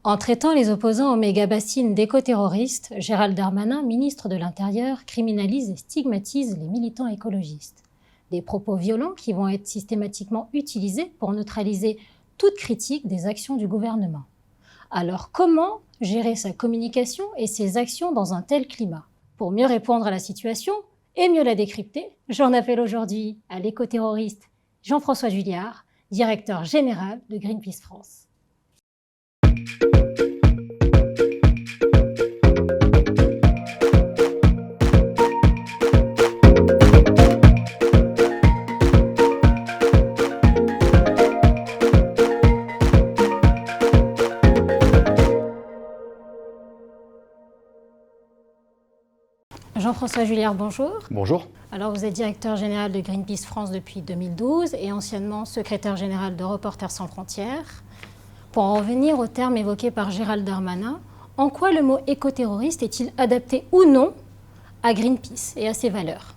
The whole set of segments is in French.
En traitant les opposants aux méga-bassines d'éco-terroristes, Gérald Darmanin, ministre de l'Intérieur, criminalise et stigmatise les militants écologistes. Des propos violents qui vont être systématiquement utilisés pour neutraliser toute critique des actions du gouvernement. Alors comment gérer sa communication et ses actions dans un tel climat? Pour mieux répondre à la situation et mieux la décrypter, j'en appelle aujourd'hui à l'éco-terroriste Jean-François Juillard, directeur général de Greenpeace France. Jean-François Juillard, bonjour. Bonjour. Alors vous êtes directeur général de Greenpeace France depuis 2012 et anciennement secrétaire général de Reporters sans frontières. Pour en revenir au terme évoqué par Gérald Darmanin, en quoi le mot éco-terroriste est-il adapté ou non à Greenpeace et à ses valeurs?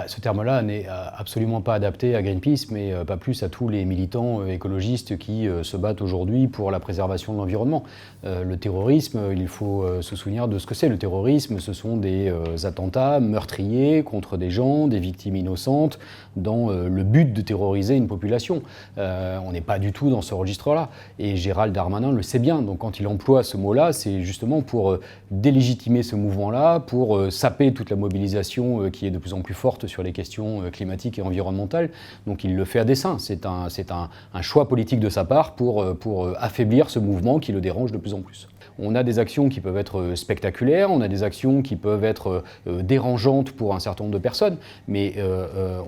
Ce terme-là n'est absolument pas adapté à Greenpeace, mais pas plus à tous les militants écologistes qui se battent aujourd'hui pour la préservation de l'environnement. Le terrorisme, il faut se souvenir de ce que c'est. Le terrorisme, ce sont des attentats meurtriers contre des gens, des victimes innocentes, dans le but de terroriser une population. On n'est pas du tout dans ce registre-là. Et Gérald Darmanin le sait bien. Donc quand il emploie ce mot-là, c'est justement pour délégitimer ce mouvement-là, pour saper toute la mobilisation qui est de plus en plus forte sur les questions climatiques et environnementales. Donc il le fait à dessein. C'est un choix politique de sa part pour affaiblir ce mouvement qui le dérange de plus en plus. On a des actions qui peuvent être spectaculaires, on a des actions qui peuvent être dérangeantes pour un certain nombre de personnes, mais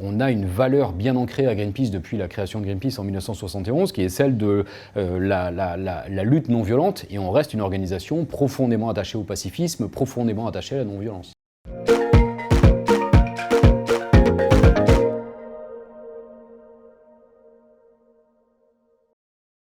on a une valeur bien ancrée à Greenpeace depuis la création de Greenpeace en 1971, qui est celle de la lutte non violente, et on reste une organisation profondément attachée au pacifisme, profondément attachée à la non-violence.